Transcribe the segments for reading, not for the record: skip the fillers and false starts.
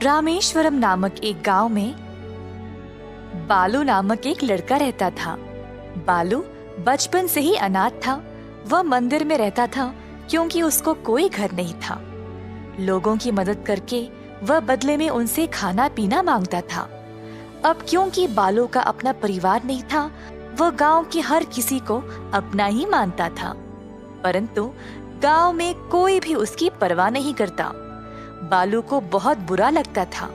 रामेश्वरम नामक एक गांव में बालू नामक एक लड़का रहता था। बालू बचपन से ही अनाथ था। वह मंदिर में रहता था क्योंकि उसको कोई घर नहीं था। लोगों की मदद करके वह बदले में उनसे खाना पीना मांगता था। अब क्योंकि बालू का अपना परिवार नहीं था, वह गांव के हर किसी को अपना ही मानता था, परंतु गांव में कोई भी उसकी परवाह नहीं करता। बालू को बहुत बुरा लगता था।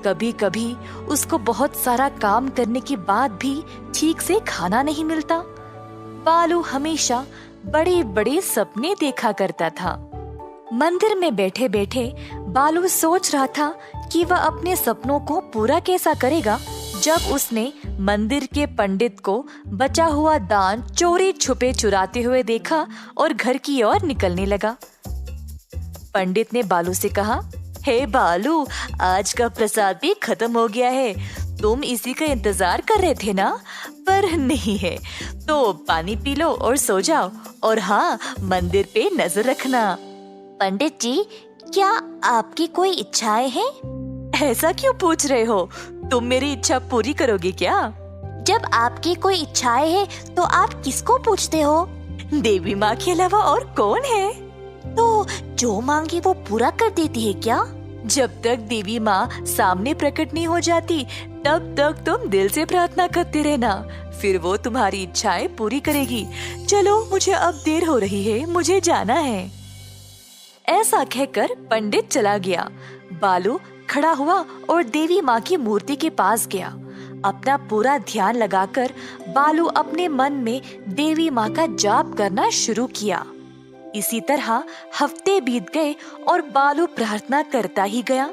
कभी कभी उसको बहुत सारा काम करने के बाद भी ठीक से खाना नहीं मिलता। बालू हमेशा बड़े बड़े सपने देखा करता था। मंदिर में बैठे बैठे बालू सोच रहा था कि वह अपने सपनों को पूरा कैसा करेगा, जब उसने मंदिर के पंडित को बचा हुआ दान चोरी छुपे चुराते हुए देखा और घर की ओर निकलने लगा। पंडित ने बालू से कहा, हे बालू, आज का प्रसाद भी खत्म हो गया है। तुम इसी का इंतजार कर रहे थे ना? पर नहीं है तो पानी पी लो और सो जाओ, और हाँ, मंदिर पे नजर रखना। पंडित जी, क्या आपकी कोई इच्छाएं हैं? ऐसा क्यों पूछ रहे हो? तुम मेरी इच्छा पूरी करोगे क्या? जब आपकी कोई इच्छाएं हैं तो आप किसको पूछते हो? देवी माँ के अलावा और कौन है? तो जो मांगे वो पूरा कर देती है क्या? जब तक देवी माँ सामने प्रकट नहीं हो जाती, तब तक तुम दिल से प्रार्थना करते रहना, फिर वो तुम्हारी इच्छाएं पूरी करेगी। चलो, मुझे अब देर हो रही है, मुझे जाना है। ऐसा कहकर पंडित चला गया। बालू खड़ा हुआ और देवी माँ की मूर्ति के पास गया। अपना पूरा ध्यान लगाकर बालू अपने मन में देवी माँ का जाप करना शुरू किया। इसी तरह हफ्ते बीत गए और बालू प्रार्थना करता ही गया।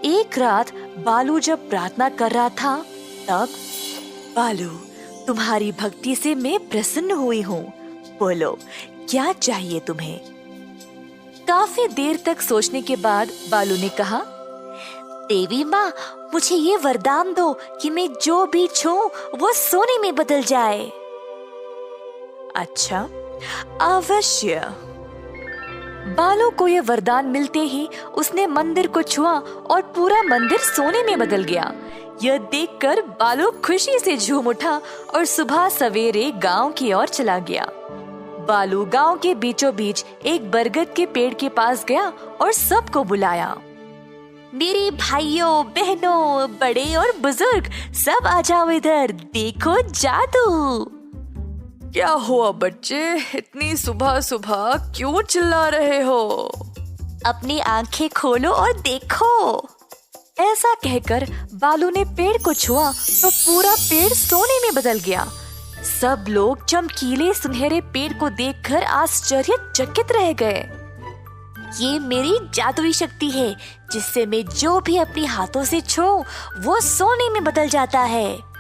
एक रात बालू जब प्रार्थना कर रहा था, तब बालू, तुम्हारी भक्ति से मैं प्रसन्न हुई हूँ। बोलो, क्या चाहिए तुम्हें? काफी देर तक सोचने के बाद बालू ने कहा, देवी माँ, मुझे ये वरदान दो कि मैं जो भी छूऊं वो सोने में बदल जाए। अच्छा, अवश्य। बालू को यह वरदान मिलते ही उसने मंदिर को छुआ और पूरा मंदिर सोने में बदल गया। यह देखकर बालू खुशी से झूम उठा और सुबह सवेरे गांव की ओर चला गया। बालू गांव के बीचों बीच एक बरगद के पेड़ के पास गया और सबको बुलाया। मेरे भाइयों बहनों, बड़े और बुजुर्ग, सब आ जाओ इधर, देखो जादू। क्या हुआ बच्चे, इतनी सुबह सुबह क्यों चिल्ला रहे हो? अपनी आंखें खोलो और देखो। ऐसा कहकर बालू ने पेड़ को छुआ तो पूरा पेड़ सोने में बदल गया। सब लोग चमकीले सुनहरे पेड़ को देखकर आश्चर्यचकित रह गए। ये मेरी जादुई शक्ति है, जिससे मैं जो भी अपने हाथों से छूऊं वो सोने में बदल जाता है।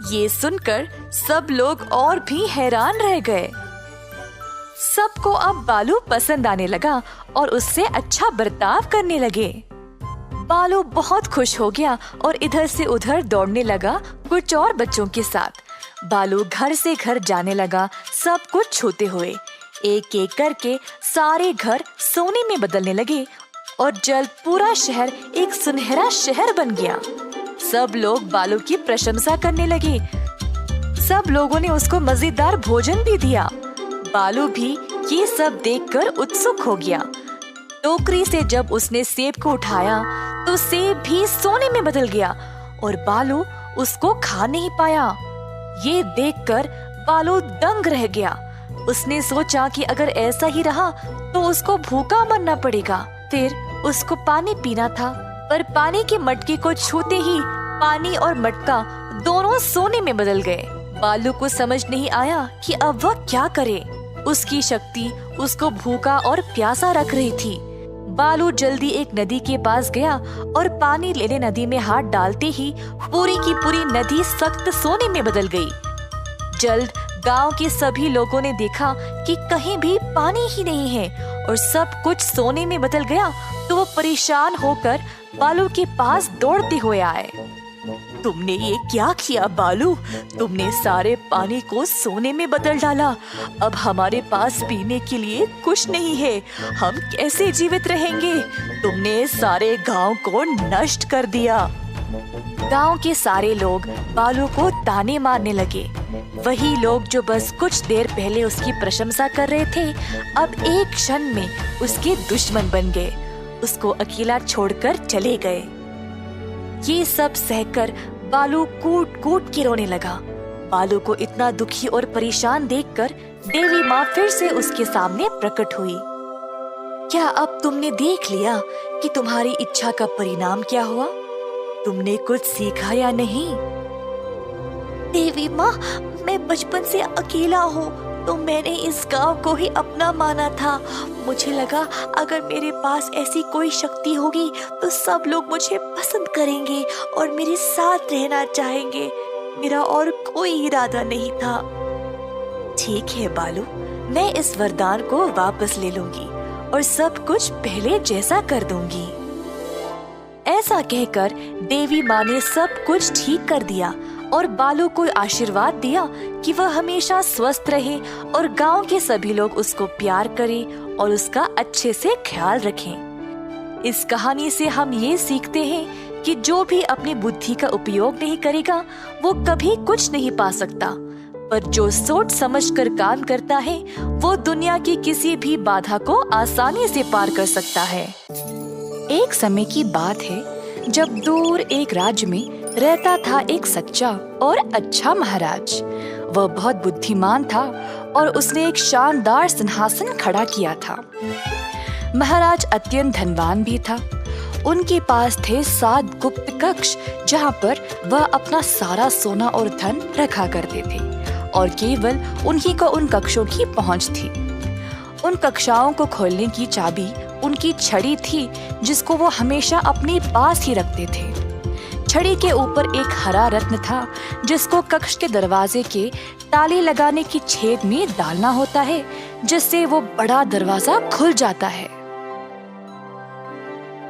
ये सुनकर सब लोग और भी हैरान रह गए। सबको अब बालू पसंद आने लगा और उससे अच्छा बर्ताव करने लगे। बालू बहुत खुश हो गया और इधर से उधर दौड़ने लगा कुछ और बच्चों के साथ। बालू घर से घर जाने लगा, सब कुछ छूते हुए। एक एक करके सारे घर सोने में बदलने लगे और जल्द पूरा शहर एक सुनहरा शहर बन गया। सब लोग बालू की प्रशंसा करने लगे। सब लोगों ने उसको मजेदार भोजन भी दिया। बालू भी ये सब देखकर उत्सुक हो गया। टोकरी से जब उसने सेब को उठाया तो सेब भी सोने में बदल गया और बालू उसको खा नहीं पाया। ये देखकर बालू दंग रह गया। उसने सोचा कि अगर ऐसा ही रहा तो उसको भूखा मरना पड़ेगा। फिर उसको पानी पीना था, पर पानी के मटके को छूते ही पानी और मटका दोनों सोने में बदल गए। बालू को समझ नहीं आया कि अब वह क्या करे। उसकी शक्ति उसको भूखा और प्यासा रख रही थी। बालू जल्दी एक नदी के पास गया और पानी लेने नदी में हाथ डालते ही पूरी की पूरी नदी सख्त सोने में बदल गई। जल्द गांव के सभी लोगों ने देखा कि कहीं भी पानी ही नहीं है और सब कुछ सोने में बदल गया, तो वो परेशान होकर बालू के पास दौड़ते हुए आए। तुमने ये क्या किया बालू? तुमने सारे पानी को सोने में बदल डाला। अब हमारे पास पीने के लिए कुछ नहीं है। हम कैसे जीवित रहेंगे? तुमने सारे गांव को नष्ट कर दिया। गांव के सारे लोग बालू को ताने मारने लगे। वही लोग जो बस कुछ देर पहले उसकी प्रशंसा कर रहे थे, अब एक क्षण में उसके दुश्मन बन गए। उसको अकेला छोड़कर चले गए। ये सब सहकर बालू कूट कूट के रोने लगा। बालू को इतना दुखी और परेशान देखकर देवी माँ फिर से उसके सामने प्रकट हुई। क्या अब तुमने देख लिया कि तुम्हारी इच्छा का परिणाम क्या हुआ? तुमने कुछ सीखा या नहीं? देवी माँ, मैं बचपन से अकेला हूँ, तो मैंने इस गांव को ही अपना माना था। मुझे लगा अगर मेरे पास ऐसी कोई शक्ति होगी तो सब लोग मुझे पसंद करेंगे और मेरे साथ रहना चाहेंगे। मेरा और कोई इरादा नहीं था। ठीक है बालू, मैं इस वरदान को वापस ले लूंगी और सब कुछ पहले जैसा कर दूंगी। ऐसा कहकर देवी माँ ने सब कुछ ठीक कर दिया और बालू को आशीर्वाद दिया कि वह हमेशा स्वस्थ रहे और गांव के सभी लोग उसको प्यार करें और उसका अच्छे से ख्याल रखें। इस कहानी से हम ये सीखते हैं कि जो भी अपनी बुद्धि का उपयोग नहीं करेगा वो कभी कुछ नहीं पा सकता, पर जो सोच समझकर काम करता है वो दुनिया की किसी भी बाधा को आसानी से पार कर सकता है। एक समय की बात है जब दूर एक राज्य में रहता था एक सच्चा और अच्छा महाराज। वह बहुत बुद्धिमान था और उसने एक शानदार सिंहासन खड़ा किया था। महाराज अत्यंत धनवान भी था। उनके पास थे 7 गुप्त कक्ष जहाँ पर वह अपना सारा सोना और धन रखा करते थे और केवल उन्हीं को उन कक्षों की पहुँच थी। उन कक्षाओं को खोलने की चाबी उनकी छड़ी थी जिसको वो हमेशा अपने पास ही रखते थे। छड़ी के ऊपर एक हरा रत्न था जिसको कक्ष के दरवाजे के ताले लगाने की छेद में डालना होता है, जिससे वो बड़ा दरवाजा खुल जाता है।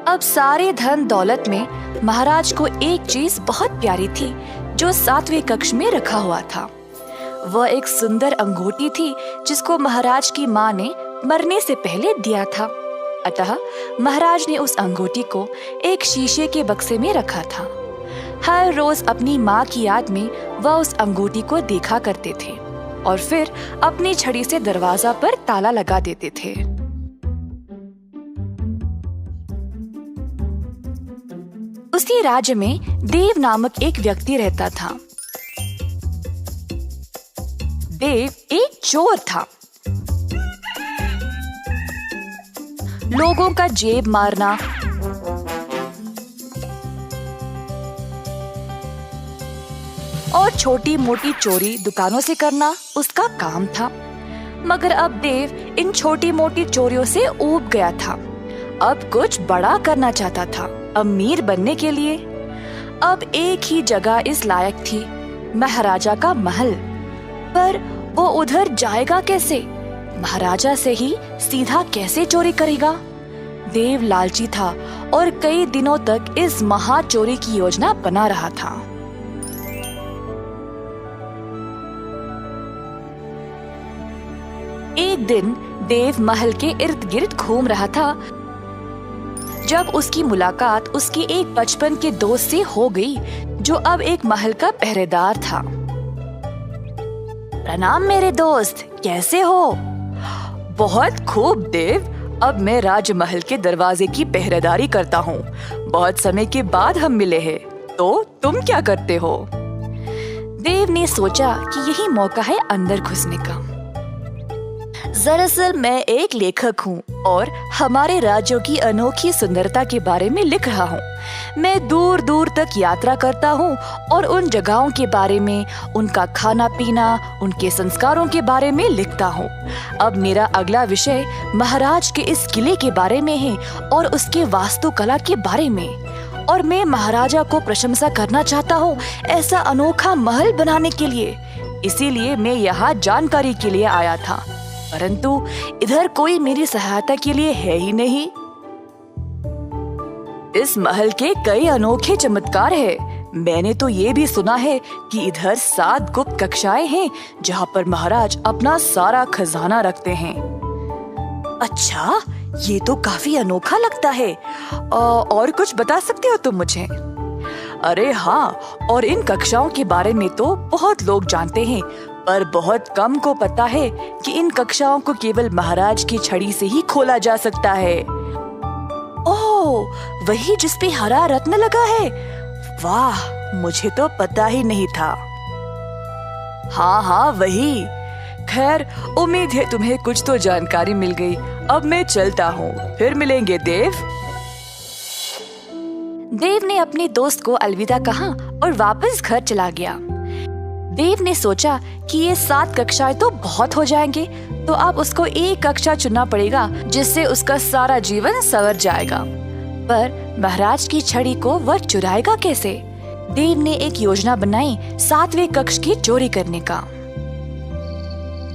अब सारे धन दौलत में महाराज को एक चीज बहुत प्यारी थी जो 7वें कक्ष में रखा हुआ था। वह एक सुंदर अंगूठी थी जिसको महाराज की माँ ने मरने से पहले दिया था। अतः महाराज ने उस अंगूठी को एक शीशे के बक्से में रखा था। हर रोज अपनी माँ की याद में वह उस अंगूठी को देखा करते थे और फिर अपनी छड़ी से दरवाजा पर ताला लगा देते थे। उसी राज्य में देव नामक एक व्यक्ति रहता था। देव एक चोर था। लोगों का जेब मारना, और छोटी मोटी चोरी दुकानों से करना उसका काम था। मगर अब देव इन छोटी मोटी चोरियों से ऊब गया था। अब कुछ बड़ा करना चाहता था, अमीर बनने के लिए। अब एक ही जगह इस लायक थी, महाराजा का महल। पर वो उधर जाएगा कैसे? महाराजा से ही सीधा कैसे चोरी करेगा? देव लालची था और कई दिनों तक इस महा चोरी की योजना बना रहा था। एक दिन देव महल के इर्द गिर्द घूम रहा था जब उसकी मुलाकात उसके एक बचपन के दोस्त से हो गई जो अब एक महल का पहरेदार था। प्रणाम मेरे दोस्त, कैसे हो? बहुत खूब देव, अब मैं राजमहल के दरवाजे की पहरेदारी करता हूँ। बहुत समय के बाद हम मिले हैं, तो तुम क्या करते हो? देव ने सोचा कि यही मौका है अंदर घुसने का। दरअसल मैं एक लेखक हूँ और हमारे राज्यों की अनोखी सुंदरता के बारे में लिख रहा हूँ। मैं दूर दूर तक यात्रा करता हूँ और उन जगहों के बारे में, उनका खाना पीना, उनके संस्कारों के बारे में लिखता हूँ। अब मेरा अगला विषय महाराज के इस किले के बारे में है और उसके वास्तुकला के बारे में। और मैं महाराजा को प्रशंसा करना चाहता हूँ ऐसा अनोखा महल बनाने के लिए। इसीलिए मैं यहाँ जानकारी के लिए आया था, परंतु इधर कोई मेरी सहायता के लिए है ही नहीं। इस महल के कई अनोखे चमत्कार है। मैंने तो ये भी सुना है कि इधर 7 गुप्त कक्षाएं हैं जहाँ पर महाराज अपना सारा खजाना रखते हैं। अच्छा, ये तो काफी अनोखा लगता है। और कुछ बता सकते हो तुम मुझे? अरे हाँ, और इन कक्षाओं के बारे में तो बहुत लोग जानते हैं, पर बहुत कम को पता है कि इन कक्षाओं को केवल महाराज की छड़ी से ही खोला जा सकता है। ओह, वही जिस पे हरा रत्न लगा है? वाह, मुझे तो पता ही नहीं था। हाँ, वही। खैर, उम्मीद है तुम्हें कुछ तो जानकारी मिल गई। अब मैं चलता हूँ, फिर मिलेंगे देव। देव ने अपने दोस्त को अलविदा कहा और वापस घर चला गया। देव ने सोचा कि ये 7 कक्षाएं तो बहुत हो जाएंगे, तो अब उसको एक कक्षा चुनना पड़ेगा जिससे उसका सारा जीवन संवर जाएगा। पर महाराज की छड़ी को वह चुराएगा कैसे? देव ने एक योजना बनाई 7वें कक्ष की चोरी करने का।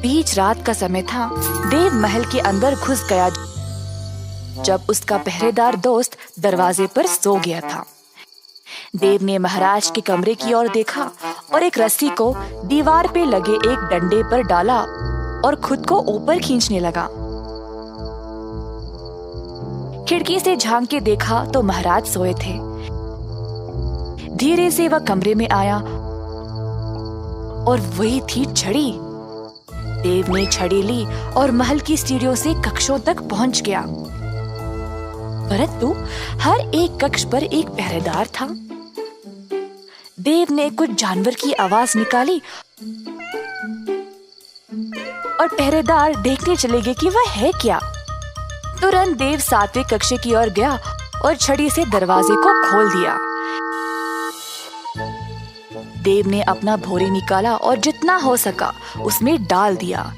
बीच रात का समय था। देव महल के अंदर घुस गया जब उसका पहरेदार दोस्त दरवाजे पर सो गया था। देव ने महाराज के कमरे की ओर देखा और एक रस्सी को दीवार पे लगे एक डंडे पर डाला और खुद को ऊपर खींचने लगा। खिड़की से झांक के देखा तो महाराज सोए थे। धीरे से वह कमरे में आया और वही थी छड़ी। देव ने छड़ी ली और महल की सीढ़ियों से कक्षों तक पहुंच गया, परंतु हर एक कक्ष पर एक पहरेदार था। देव ने कुछ जानवर की आवाज निकाली और पहरेदार देखने चले गए कि वह है क्या। तुरंत देव 7वें कक्ष की ओर गया और छड़ी से दरवाजे को खोल दिया। देव ने अपना भोरी निकाला और जितना हो सका उसमें डाल दिया।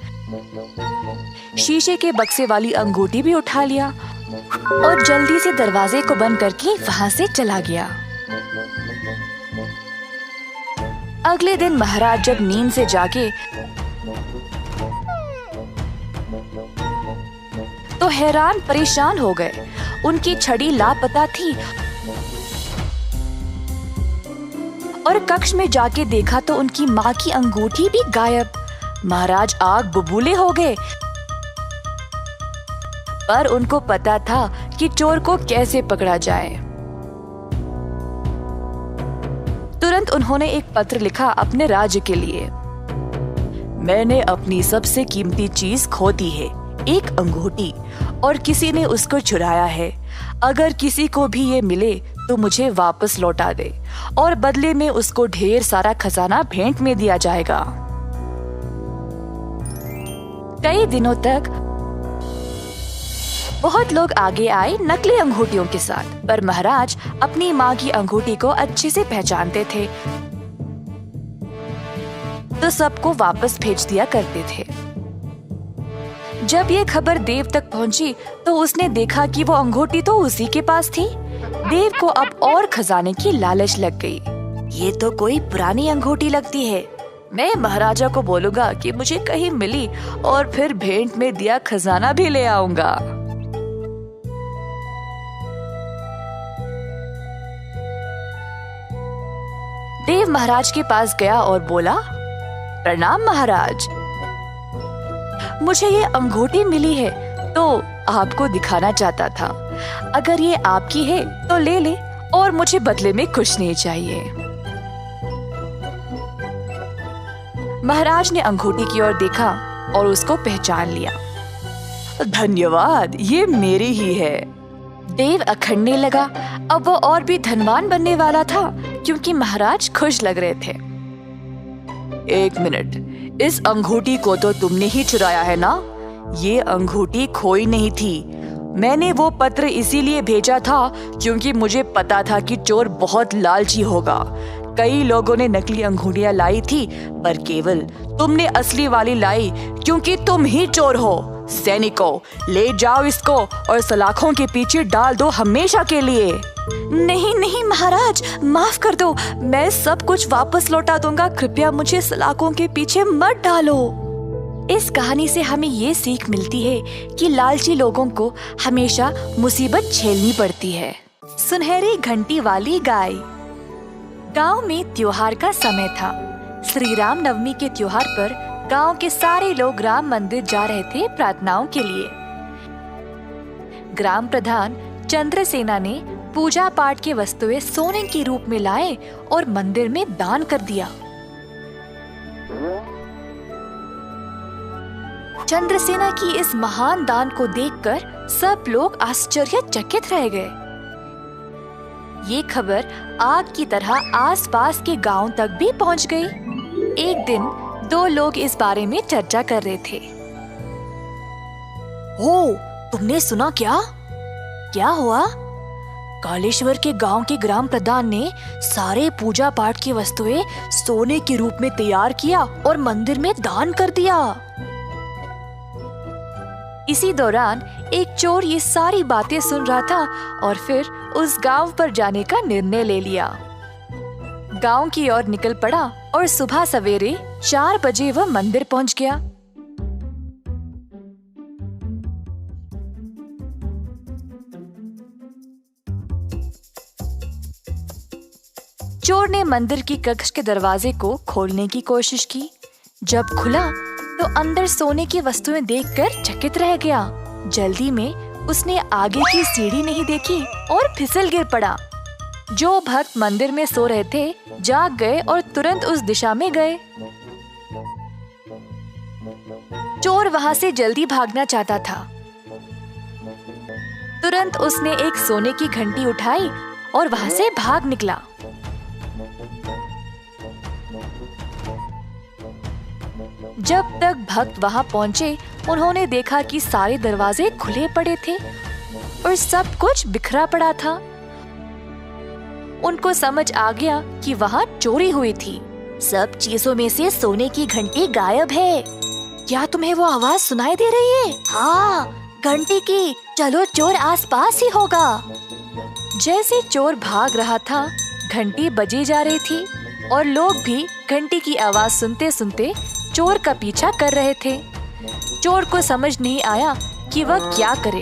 शीशे के बक्से वाली अंगूठी भी उठा लिया और जल्दी से दरवाजे को बंद करके वहां से चला गया। अगले दिन महाराज जब नींद से जागे तो हैरान परेशान हो गए। उनकी छड़ी लापता थी और कक्ष में जाके देखा तो उनकी माँ की अंगूठी भी गायब। महाराज आग बबूले हो गए, पर उनको पता था कि चोर को कैसे पकड़ा जाए। तुरंत उन्होंने एक पत्र लिखा अपने राज्य के लिए। मैंने अपनी सबसे कीमती चीज खो दी है, एक अंगूठी, और किसी ने उसको चुराया है। अगर किसी को भी ये मिले तो मुझे वापस लौटा दे और बदले में उसको ढेर सारा खजाना भेंट में दिया जाएगा। कई दिनों तक बहुत लोग आगे आए नकली अंगूठियों के साथ, पर महाराज अपनी माँ की अंगूठी को अच्छे से पहचानते थे, तो सबको वापस भेज दिया करते थे। जब ये खबर देव तक पहुंची तो उसने देखा कि वो अंगूठी तो उसी के पास थी। देव को अब और खजाने की लालच लग गई। ये तो कोई पुरानी अंगूठी लगती है। मैं महाराजा को बोलूंगा कि मुझे कहीं मिली और फिर भेंट में दिया खजाना भी ले आऊंगा। देव महाराज के पास गया और बोला, प्रणाम महाराज, मुझे ये अंगूठी मिली है तो आपको दिखाना चाहता था। अगर ये आपकी है तो ले ले और मुझे बदले में कुछ नहीं चाहिए। महाराज ने अंगूठी की ओर देखा और उसको पहचान लिया। धन्यवाद, ये मेरी ही है। देव अखड़ने लगा। अब वो और भी धनवान बनने वाला था क्योंकि महाराज खुश लग रहे थे। एक मिनट, इस अंगूठी को तो तुमने ही चुराया है ना? ये अंगूठी खोई नहीं थी। मैंने वो पत्र इसीलिए भेजा था क्योंकि मुझे पता था कि चोर बहुत लालची होगा। कई लोगों ने नकली अंगूठियां लाई थी, पर केवल तुमने असली वाली लाई क्योंकि तुम ही चोर हो। सैनिकों, ले जाओ इसको और सलाखों के पीछे डाल दो हमेशा के लिए। नहीं नहीं महाराज, माफ कर दो, मैं सब कुछ वापस लौटा दूंगा। कृपया मुझे सलाखों के पीछे मत डालो। इस कहानी से हमें ये सीख मिलती है कि लालची लोगों को हमेशा मुसीबत झेलनी पड़ती है। सुनहरी घंटी वाली गाय। गांव में त्योहार का समय था। श्री राम नवमी के त्योहार पर गांव के सारे लोग राम मंदिर जा रहे थे प्रार्थनाओं के लिए। ग्राम प्रधान चंद्रसेना ने पूजा पाठ की वस्तुएं सोने के रूप में लाए और मंदिर में दान कर दिया। चंद्रसेना की इस महान दान को देखकर सब लोग आश्चर्यचकित रह गए। ये खबर आग की तरह आसपास के गांव तक भी पहुंच गई। एक दिन दो लोग इस बारे में चर्चा कर रहे थे। ओ, तुमने सुना क्या? क्या हुआ? कालेश्वर के गांव के ग्राम प्रधान ने सारे पूजा पाठ की वस्तुएं सोने के रूप में तैयार किया और मंदिर में दान कर दिया। इसी दौरान एक चोर ये सारी बातें सुन रहा था और फिर उस गांव पर जाने का निर्णय ले लिया। गांव की ओर निकल पड़ा और सुबह सवेरे 4 बजे वह मंदिर पहुंच गया। चोर ने मंदिर की कक्ष के दरवाजे को खोलने की कोशिश की। जब खुला तो अंदर सोने की वस्तुएं देखकर चकित रह गया। जल्दी में उसने आगे की सीढ़ी नहीं देखी और फिसल गिर पड़ा। जो भक्त मंदिर में सो रहे थे जाग गए और तुरंत उस दिशा में गए। चोर वहां से जल्दी भागना चाहता था। तुरंत उसने एक सोने की घंटी उठाई और वहां से भाग निकला। जब तक भक्त वहां पहुंचे, उन्होंने देखा कि सारे दरवाजे खुले पड़े थे और सब कुछ बिखरा पड़ा था। उनको समझ आ गया कि वहां चोरी हुई थी। सब चीजों में से सोने की घंटी गायब है। क्या तुम्हें वो आवाज सुनाई दे रही है? हाँ, घंटी की। चलो, चोर आसपास ही होगा। जैसे चोर भाग रहा था, घंटी बजी जा रही थी और लोग भी घंटी की आवाज सुनते सुनते चोर का पीछा कर रहे थे। चोर को समझ नहीं आया कि वह क्या करे।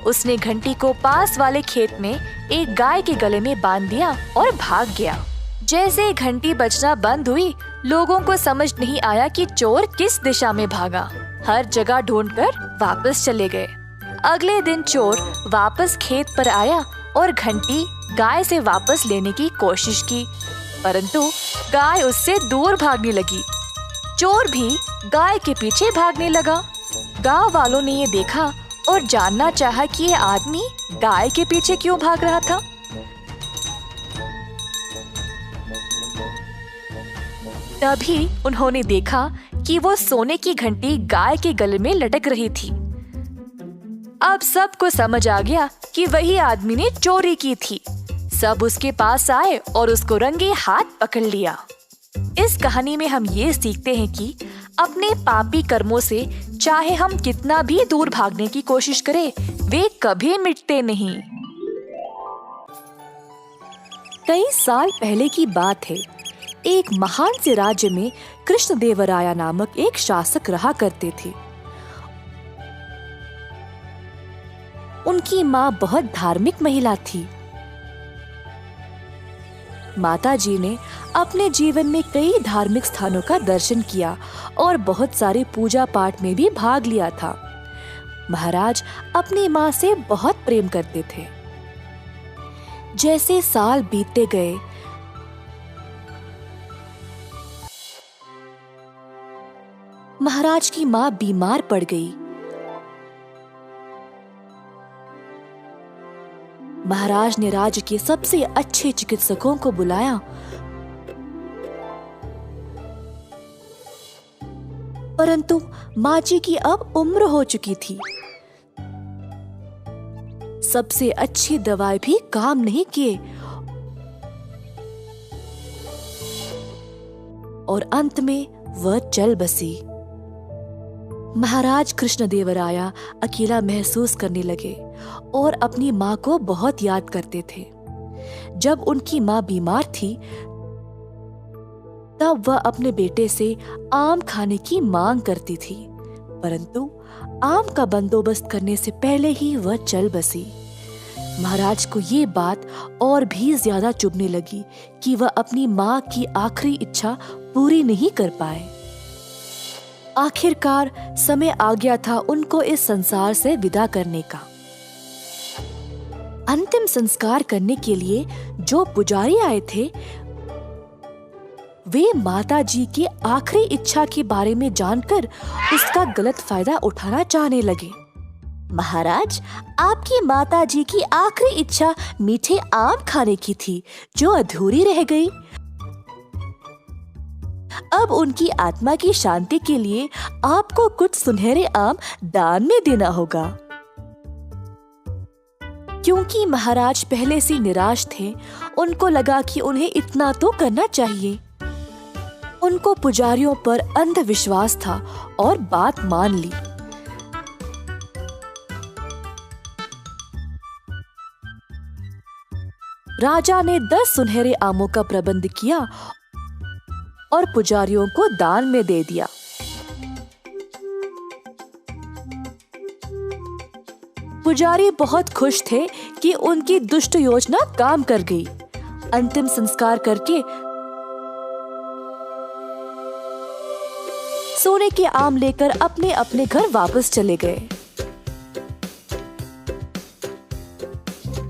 उसने घंटी को पास वाले खेत में एक गाय के गले में बांध दिया और भाग गया। जैसे घंटी बजना बंद हुई, लोगों को समझ नहीं आया कि चोर किस दिशा में भागा। हर जगह ढूंढकर वापस चले गए। अगले दिन चोर वापस खेत पर आया और घंटी गाय से वापस लेने की कोशिश की, परंतु गाय उससे दूर भागने लगी। चोर भी गाय के पीछे भागने लगा। गांव वालों ने ये देखा और जानना चाहा कि ये आदमी गाय के पीछे क्यों भाग रहा था। तभी उन्होंने देखा कि वो सोने की घंटी गाय के गले में लटक रही थी। अब सबको समझ आ गया कि वही आदमी ने चोरी की थी। सब उसके पास आए और उसको रंगे हाथ पकड़ लिया। इस कहानी में हम ये सीखते हैं कि अपने पापी कर्मों से चाहे हम कितना भी दूर भागने की कोशिश करें, वे कभी मिटते नहीं। कई साल पहले की बात है। एक महान से राज्य में कृष्णदेवराय नामक एक शासक रहा करते थे। उनकी माँ बहुत धार्मिक महिला थी। माताजी ने अपने जीवन में कई धार्मिक स्थानों का दर्शन किया और बहुत सारे पूजा पाठ में भी भाग लिया था। महाराज अपनी माँ से बहुत प्रेम करते थे। जैसे साल बीतते गए, महाराज की माँ बीमार पड़ गई। महाराज ने राज्य के सबसे अच्छे चिकित्सकों को बुलाया, परंतु माँ जी की अब उम्र हो चुकी थी। सबसे अच्छी दवाई भी काम नहीं किए और अंत में वह चल बसी। महाराज कृष्णदेवराय अकेला महसूस करने लगे और अपनी माँ को बहुत याद करते थे। जब उनकी माँ बीमार थी, तब वह अपने बेटे से आम खाने की मांग करती थी, परंतु आम का बंदोबस्त करने से पहले ही वह चल बसी। महाराज को ये बात और भी ज्यादा चुभने लगी कि वह अपनी माँ की आखिरी इच्छा पूरी नहीं कर पाए। आखिरकार समय आ गया था उनको इस संसार से विदा करने का। अंतिम संस्कार करने के लिए जो पुजारी आए थे, वे माता जी की आखिरी इच्छा के बारे में जानकर उसका गलत फायदा उठाना चाहने लगे। महाराज, आपकी माता जी की आखिरी इच्छा मीठे आम खाने की थी, जो अधूरी रह गई। अब उनकी आत्मा की शांति के लिए आपको कुछ सुनहरे आम दान में देना होगा। क्योंकि महाराज पहले से निराश थे, उनको लगा कि उन्हें इतना तो करना चाहिए। उनको पुजारियों पर अंधविश्वास था और बात मान ली। राजा ने 10 सुनहरे आमों का प्रबंध किया और पुजारियों को दान में दे दिया। पुजारी बहुत खुश थे कि उनकी दुष्ट योजना काम कर गई। अंतिम संस्कार करके सोने के आम लेकर अपने अपने घर वापस चले गए।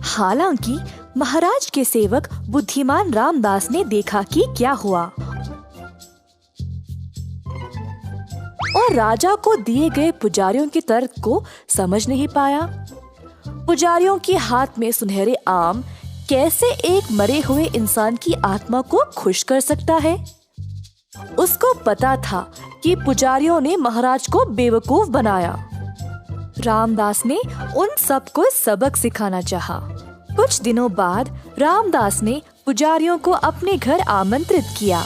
हालांकि महाराज के सेवक बुद्धिमान रामदास ने देखा कि क्या हुआ और राजा को दिए गए पुजारियों के तर्क को समझ नहीं पाया। पुजारियों के हाथ में सुनहरे आम कैसे एक मरे हुए इंसान की आत्मा को खुश कर सकता है? उसको पता था कि पुजारियों ने महाराज को बेवकूफ बनाया। रामदास ने उन सबको सबक सिखाना चाहा। कुछ दिनों बाद रामदास ने पुजारियों को अपने घर आमंत्रित किया।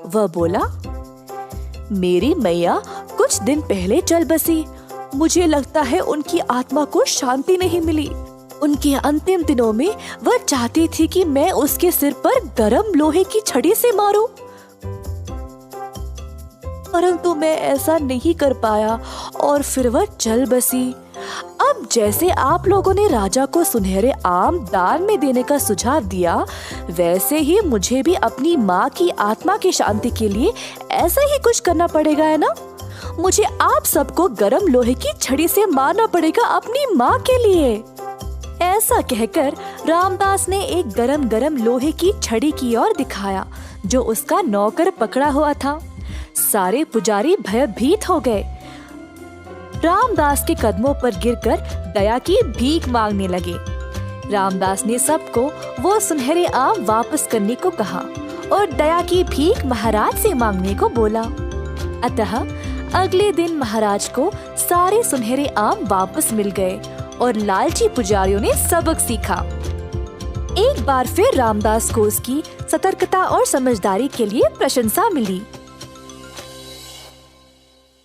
वह बोला, मेरी मैया कुछ दिन पहले चल बसी। मुझे लगता है उनकी आत्मा को शांति नहीं मिली। उनके अंतिम दिनों में वह चाहती थी कि मैं उसके सिर पर गरम लोहे की छड़ी से मारूं, परंतु मैं ऐसा नहीं कर पाया और फिर वह चल बसी। अब जैसे आप लोगों ने राजा को सुनहरे आम दान में देने का सुझाव दिया, वैसे ही मुझे भी अपनी माँ की आत्मा की शांति के लिए ऐसा ही कुछ करना पड़ेगा, है ना? मुझे आप सबको गरम लोहे की छड़ी से मारना पड़ेगा अपनी माँ के लिए। ऐसा कहकर रामदास ने एक गरम गरम लोहे की छड़ी की ओर दिखाया, जो उसका नौकर पकड़ा हुआ था। सारे पुजारी भयभीत हो गए। रामदास के कदमों पर गिरकर दया की भीख मांगने लगे। रामदास ने सबको वो सुनहरे आम वापस करने को कहा और दया की भीख महाराज से मांगने को बोला। अतः अगले दिन महाराज को सारे सुनहरे आम वापस मिल गए और लालची पुजारियों ने सबक सीखा। एक बार फिर रामदास को उसकी सतर्कता और समझदारी के लिए प्रशंसा मिली।